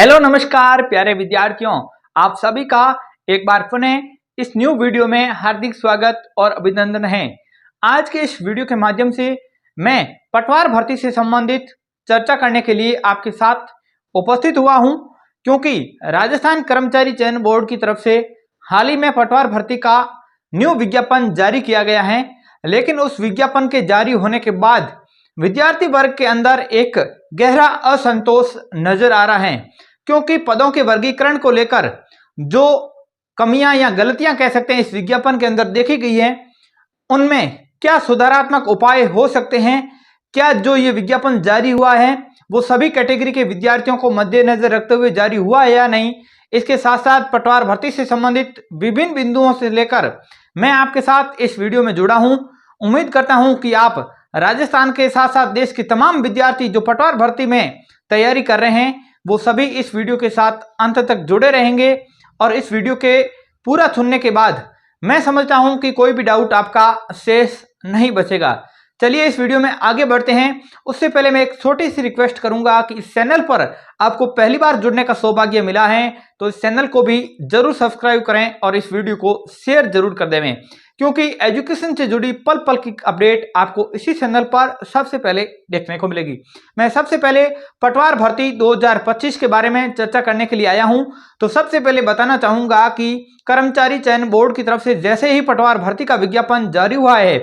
Hello नमस्कार प्यारे विद्यार्थियों, आप सभी का एक बार पुनः इस न्यू वीडियो में हार्दिक स्वागत और अभिनंदन है। आज के इस वीडियो के माध्यम से मैं पटवार भर्ती से संबंधित चर्चा करने के लिए आपके साथ उपस्थित हुआ हूं, क्योंकि राजस्थान कर्मचारी चयन बोर्ड की तरफ से हाल ही में पटवार भर्ती का न्यू विज्ञापन जारी किया गया है। लेकिन उस विज्ञापन के जारी होने के बाद विद्यार्थी वर्ग के अंदर एक गहरा असंतोष नजर आ रहा है, क्योंकि पदों के वर्गीकरण को लेकर जो कमियां या गलतियां कह सकते हैं इस विज्ञापन के अंदर देखी गई है, उनमें क्या सुधारात्मक उपाय हो सकते हैं। क्या जो ये विज्ञापन जारी हुआ है वो सभी कैटेगरी के विद्यार्थियों को मद्देनजर रखते हुए जारी हुआ है या नहीं, इसके साथ साथ पटवार भर्ती से संबंधित विभिन्न बिंदुओं से लेकर मैं आपके साथ इस वीडियो में जुड़ा हूं। उम्मीद करता हूं कि आप राजस्थान के साथ साथ देश के तमाम विद्यार्थी जो पटवार भर्ती में तैयारी कर रहे हैं वो सभी इस वीडियो के साथ अंत तक जुड़े रहेंगे। और इस वीडियो के पूरा सुनने के बाद मैं समझता हूं कि कोई भी डाउट आपका शेष नहीं बचेगा। चलिए इस वीडियो में आगे बढ़ते हैं। उससे पहले मैं एक छोटी सी रिक्वेस्ट करूंगा कि इस चैनल पर आपको पहली बार जुड़ने का सौभाग्य मिला है तो इस चैनल को भी जरूर सब्सक्राइब करें और इस वीडियो को शेयर जरूर कर देवें, क्योंकि एजुकेशन से जुड़ी पल पल की अपडेट आपको इसी चैनल पर सबसे पहले देखने को मिलेगी। मैं सबसे पहले पटवार भर्ती 2025 के बारे में चर्चा करने के लिए आया हूं। तो सबसे पहले बताना चाहूंगा कि कर्मचारी चयन बोर्ड की तरफ से जैसे ही पटवार भर्ती का विज्ञापन जारी हुआ है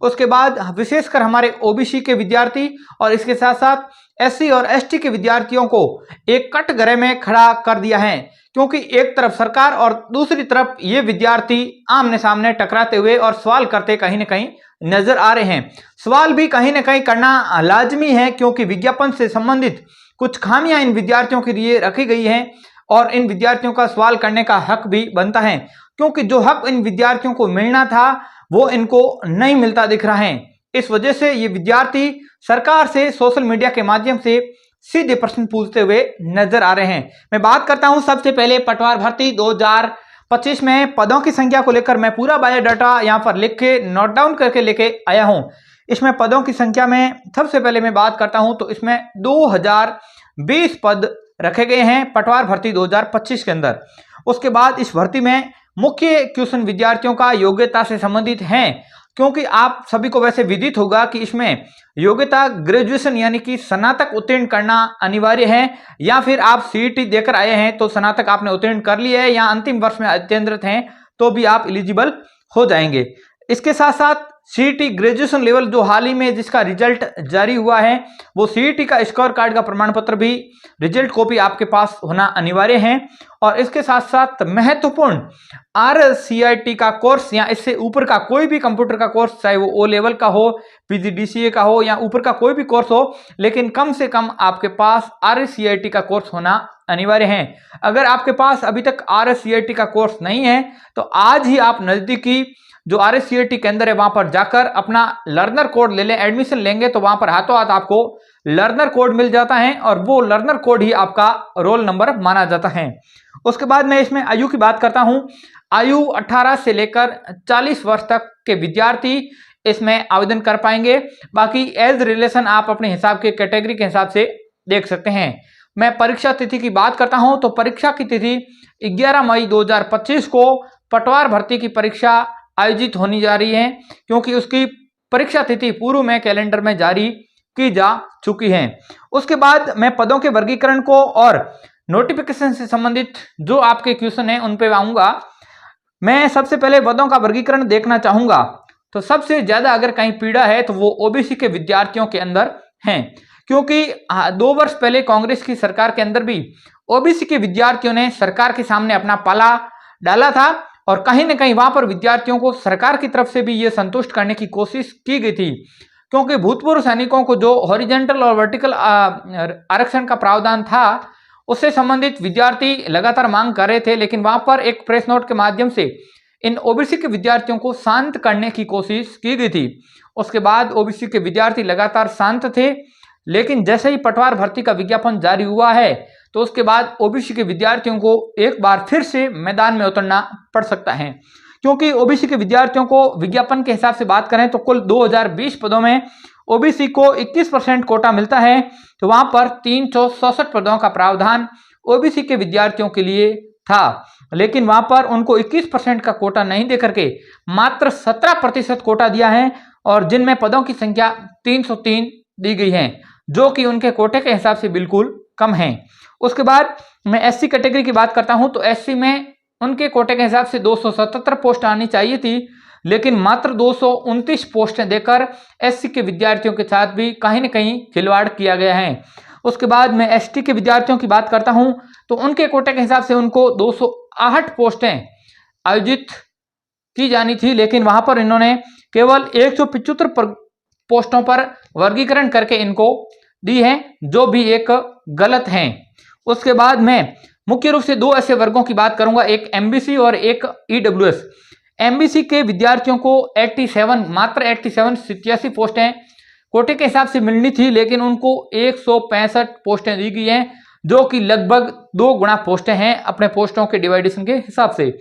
उसके बाद विशेषकर हमारे ओबीसी के विद्यार्थी और इसके साथ साथ एससी और एसटी के विद्यार्थियों को एक कटघरे में खड़ा कर दिया है, क्योंकि एक तरफ सरकार और दूसरी तरफ ये विद्यार्थी आमने सामने टकराते हुए और सवाल करते कहीं ना कहीं नजर आ रहे हैं। सवाल भी कहीं ना कहीं करना लाजमी है, क्योंकि विज्ञापन से संबंधित कुछ खामियां इन विद्यार्थियों के लिए रखी गई हैं और इन विद्यार्थियों का सवाल करने का हक भी बनता है, क्योंकि जो हक इन विद्यार्थियों को मिलना था वो इनको नहीं मिलता दिख रहा है। इस वजह से ये विद्यार्थी सरकार से सोशल मीडिया के माध्यम से सीधे प्रश्न पूछते हुए नजर आ रहे हैं। मैं बात करता हूं सबसे पहले पटवार भर्ती 2025 में पदों की संख्या को लेकर मैं पूरा बायोडाटा यहां पर लिख के नोट डाउन करके लेके आया हूं। इसमें पदों की संख्या में सबसे पहले मैं बात करता हूं तो इसमें 2020 पद रखे गए हैं पटवार भर्ती 2025 के अंदर। उसके बाद इस भर्ती में मुख्य क्वेश्चन विद्यार्थियों का योग्यता से संबंधित हैं, क्योंकि आप सभी को वैसे विदित होगा कि इसमें योग्यता ग्रेजुएशन यानी कि स्नातक उत्तीर्ण करना अनिवार्य है, या फिर आप सीईटी देकर आए हैं तो स्नातक आपने उत्तीर्ण कर लिया है या अंतिम वर्ष में अध्ययनरत हैं तो भी आप एलिजिबल हो जाएंगे। इसके साथ साथ सीईटी ग्रेजुएशन लेवल जो हाल ही में जिसका रिजल्ट जारी हुआ है वो सीईटी का स्कोर कार्ड का प्रमाण पत्र भी रिजल्ट कॉपी आपके पास होना अनिवार्य है। और इसके साथ साथ महत्वपूर्ण आरसीआईटी का कोर्स या इससे ऊपर का कोई भी कंप्यूटर का कोर्स, चाहे वो ओ लेवल का हो, पीजीडीसीए का हो या ऊपर का कोई भी कोर्स हो, लेकिन कम से कम आपके पास आरसीआईटी का कोर्स होना अनिवार्य है। अगर आपके पास अभी तक आरसीआईटी का कोर्स नहीं है तो आज ही आप नजदीकी जो आरसीआईटी केंद्र है वहां पर जाकर अपना लर्नर कोड ले लें। एडमिशन लेंगे तो वहां पर हाथों हाथ आपको लर्नर कोड मिल जाता है और वो लर्नर कोड ही आपका रोल नंबर माना जाता है। उसके बाद मैं इसमें आयु की बात करता हूं। आयु 18 से लेकर 40 वर्ष तक के विद्यार्थी इसमें आवेदन कर पाएंगे। बाकी एज रिलेशन आप अपने हिसाब के कैटेगरी के हिसाब से देख सकते हैं। मैं परीक्षा तिथि की बात करता हूं तो परीक्षा की तिथि 11 मई 2025 को पटवार भर्ती की परीक्षा आयोजित होनी जा रही है, क्योंकि उसकी परीक्षा तिथि पूर्व में कैलेंडर में जारी की जा चुकी है। उसके बाद मैं पदों के वर्गीकरण को और नोटिफिकेशन से संबंधित जो आपके क्वेश्चन हैं उन पे आऊंगा। मैं सबसे पहले पदों का वर्गीकरण देखना चाहूंगा। तो सबसे ज्यादा अगर कहीं पीड़ा है तो वो ओबीसी के विद्यार्थियों के अंदर है, क्योंकि 2 वर्ष पहले कांग्रेस की सरकार के अंदर भी ओबीसी के विद्यार्थियों ने सरकार के सामने अपना पाला डाला था और कहीं ना कहीं वहां पर विद्यार्थियों को सरकार की तरफ से भी ये संतुष्ट करने की कोशिश की गई थी, क्योंकि भूतपूर्व सैनिकों को जो हॉरिजॉन्टल और वर्टिकल आरक्षण का प्रावधान था उससे संबंधित विद्यार्थी लगातार मांग कर रहे थे। लेकिन वहां पर एक प्रेस नोट के माध्यम से इन ओबीसी के विद्यार्थियों को शांत करने की कोशिश की गई थी। उसके बाद ओबीसी के विद्यार्थी लगातार शांत थे, लेकिन जैसे ही पटवार भर्ती का विज्ञापन जारी हुआ है तो उसके बाद ओबीसी के विद्यार्थियों को एक बार फिर से मैदान में उतरना पड़ सकता है, क्योंकि ओबीसी के विद्यार्थियों को विज्ञापन के हिसाब से बात करें तो कुल 2020 पदों में ओबीसी को 21% कोटा मिलता है, तो वहां पर 367 पदों का प्रावधान ओबीसी के विद्यार्थियों के लिए था, लेकिन वहां पर उनको 21% का कोटा नहीं देकर के मात्र 17% कोटा दिया है, और जिनमें पदों की संख्या 303 दी गई है, जो कि उनके कोटे के हिसाब से बिल्कुल कम है। उसके बाद मैं एससी कैटेगरी की बात करता हूं, तो एससी में उनके कोटे के हिसाब से 277 पोस्ट आनी चाहिए थी, लेकिन मात्र 229 पोस्टें देकर एससी के विद्यार्थियों के साथ भी कहीं न कहीं खिलवाड़ किया गया है। उसके बाद मैं एसटी के विद्यार्थियों की बात करता हूं, तो उनके कोटे के हिसाब से उनको 208 पोस्टें आयोजित की जानी थी, लेकिन वहां पर इन्होंने केवल 175 पोस्टों पर वर्गीकरण करके इनको दी है, जो भी एक गलत है। उसके बाद मैं मुख्य रूप से दो ऐसे वर्गों की बात करूंगा, एक एमबीसी और एक ईडब्ल्यूएस। एमबीसी के विद्यार्थियों को 87 पोस्टें कोटे के हिसाब से मिलनी थी, लेकिन उनको 165 पोस्टें दी गई हैं, जो कि लगभग 2 गुना पोस्टें हैं अपने पोस्टों के डिवाइडेशन के हिसाब से।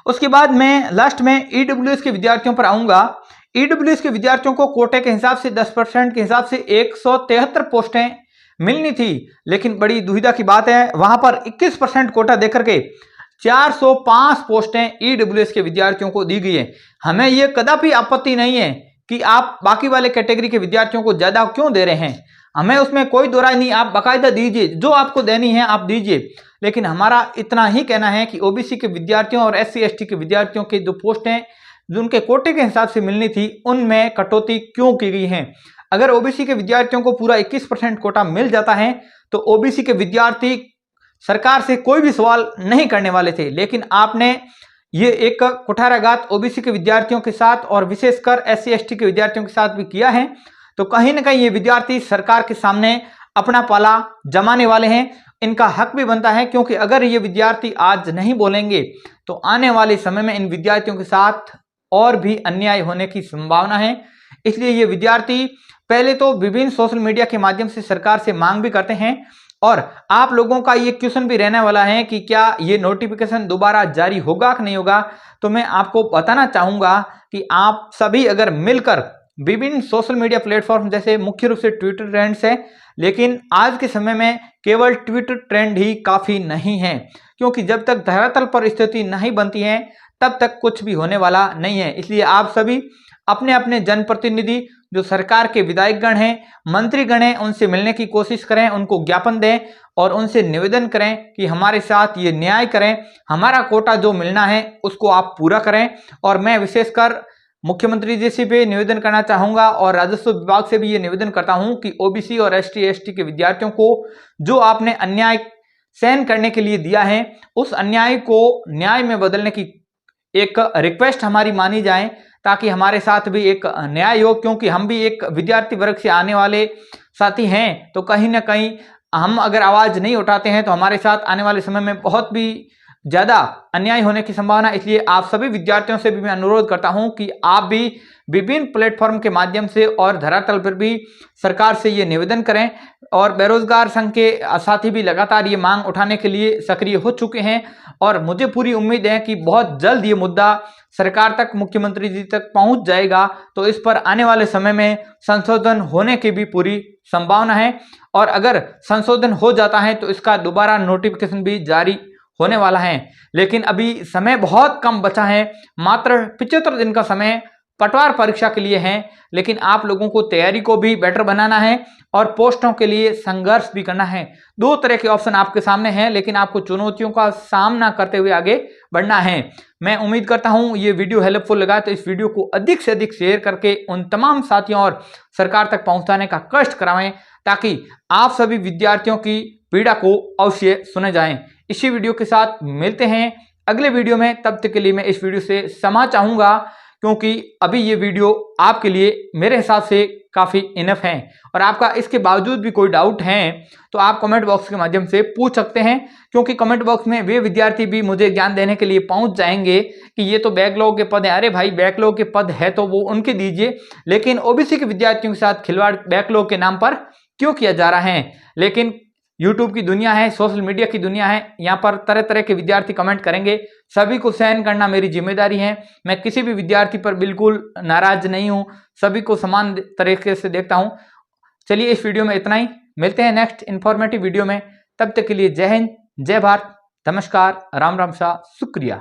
उसके बाद मैं लास्ट में ईडब्ल्यूएस के विद्यार्थियों पर आऊंगा। ईडब्ल्यूएस के विद्यार्थियों को कोटे के हिसाब से 10% के हिसाब से 173 पोस्टें मिलनी थी, लेकिन बड़ी दुविधा की बात है, वहां पर 21% कोटा देकर के 405 पोस्टें ईडब्ल्यूएस के विद्यार्थियों को दी गई है। हमें यह कदापि आपत्ति नहीं है कि आप बाकी वाले कैटेगरी के विद्यार्थियों को ज्यादा क्यों दे रहे हैं, हमें उसमें कोई दो राय नहीं, आप बाकायदा दीजिए, जो आपको देनी है आप दीजिए। लेकिन हमारा इतना ही कहना है कि ओबीसी के विद्यार्थियों और एससी एसटी के विद्यार्थियों की जो पोस्टें जो उनके कोटे के हिसाब से मिलनी थी, उनमें कटौती क्यों की गई है। अगर ओबीसी के विद्यार्थियों को पूरा 21% कोटा मिल जाता है, तो ओबीसी के विद्यार्थी सरकार से कोई भी सवाल नहीं करने वाले थे, लेकिन आपने ये एक कुठाराघात ओबीसी के विद्यार्थियों के साथ और विशेषकर एससी एसटी के विद्यार्थियों के साथ भी किया है। तो कहीं ना कहीं ये विद्यार्थी सरकार के सामने अपना पाला जमाने वाले हैं। इनका हक भी बनता है, क्योंकि अगर ये विद्यार्थी आज नहीं बोलेंगे तो आने वाले समय में इन विद्यार्थियों के साथ और भी अन्याय होने की संभावना है। इसलिए ये विद्यार्थी पहले तो विभिन्न सोशल मीडिया के माध्यम से सरकार से मांग भी करते हैं, और आप लोगों का ये क्वेश्चन भी रहने वाला है कि क्या ये नोटिफिकेशन दोबारा जारी होगा कि नहीं होगा। तो मैं आपको बताना चाहूंगा कि आप सभी अगर मिलकर विभिन्न सोशल मीडिया प्लेटफॉर्म, जैसे मुख्य रूप से ट्विटर ट्रेंड्स है, लेकिन आज के समय में केवल ट्विटर ट्रेंड ही काफी नहीं है, क्योंकि जब तक धरातल पर स्थिति नहीं बनती है तब तक कुछ भी होने वाला नहीं है। इसलिए आप सभी अपने अपने जनप्रतिनिधि जो सरकार के विधायकगण हैं, मंत्रीगण हैं, उनसे मिलने की कोशिश करें, उनको ज्ञापन दें और उनसे निवेदन करें कि हमारे साथ ये न्याय करें, हमारा कोटा जो मिलना है उसको आप पूरा करें। और मैं विशेषकर मुख्यमंत्री जी से भी निवेदन करना चाहूंगा और राजस्व विभाग से भी ये निवेदन करता हूं कि ओबीसी और एसटी एसटी के विद्यार्थियों को जो आपने अन्याय सहन करने के लिए दिया है, उस अन्याय को न्याय में बदलने की एक रिक्वेस्ट हमारी मानी जाए, ताकि हमारे साथ भी एक न्याय हो। क्योंकि हम भी एक विद्यार्थी वर्ग से आने वाले साथी हैं, तो कहीं ना कहीं हम अगर आवाज नहीं उठाते हैं तो हमारे साथ आने वाले समय में बहुत भी ज्यादा अन्याय होने की संभावना। इसलिए आप सभी विद्यार्थियों से भी मैं अनुरोध करता हूं कि आप भी विभिन्न प्लेटफॉर्म के माध्यम से और धरातल पर भी सरकार से ये निवेदन करें। और बेरोजगार संघ के साथी भी लगातार ये मांग उठाने के लिए सक्रिय हो चुके हैं, और मुझे पूरी उम्मीद है कि बहुत जल्द ये मुद्दा सरकार तक, मुख्यमंत्री जी तक पहुंच जाएगा। तो इस पर आने वाले समय में संशोधन होने की भी पूरी संभावना है, और अगर संशोधन हो जाता है तो इसका दोबारा नोटिफिकेशन भी जारी होने वाला है। लेकिन अभी समय बहुत कम बचा है, मात्र 75 दिन का समय पटवार परीक्षा के लिए है। लेकिन आप लोगों को तैयारी को भी बेटर बनाना है और पोस्टों के लिए संघर्ष भी करना है। दो तरह के ऑप्शन आपके सामने हैं, लेकिन आपको चुनौतियों का सामना करते हुए आगे बढ़ना है। मैं उम्मीद करता हूं ये वीडियो हेल्पफुल लगा, तो इस वीडियो को अधिक से अधिक शेयर करके उन तमाम साथियों और सरकार तक पहुंचाने का कष्ट करावें, ताकि आप सभी विद्यार्थियों की पीड़ा को अवश्य सुने जाएं। इसी वीडियो के साथ मिलते हैं अगले वीडियो में। तब तक के लिए मैं इस वीडियो से क्षमा चाहूंगा, क्योंकि अभी ये वीडियो आपके लिए मेरे हिसाब से काफी इनफ है। और आपका इसके बावजूद भी कोई डाउट है तो आप कमेंट बॉक्स के माध्यम से पूछ सकते हैं, क्योंकि कमेंट बॉक्स में वे विद्यार्थी भी मुझे ज्ञान देने के लिए पहुंच जाएंगे कि ये तो बैकलॉग के पद है। अरे भाई, बैकलॉग के पद है तो वो उनके दीजिए, लेकिन ओबीसी के विद्यार्थियों के साथ खिलवाड़ बैकलॉग के नाम पर क्यों किया जा रहा है। लेकिन यूट्यूब की दुनिया है, सोशल मीडिया की दुनिया है, यहाँ पर तरह तरह के विद्यार्थी कमेंट करेंगे, सभी को सहन करना मेरी जिम्मेदारी है। मैं किसी भी विद्यार्थी पर बिल्कुल नाराज नहीं हूँ, सभी को समान तरीके से देखता हूँ। चलिए, इस वीडियो में इतना ही, मिलते हैं नेक्स्ट इन्फॉर्मेटिव वीडियो में। तब तक के लिए जय हिंद, जय भारत, नमस्कार, राम राम शाह, शुक्रिया।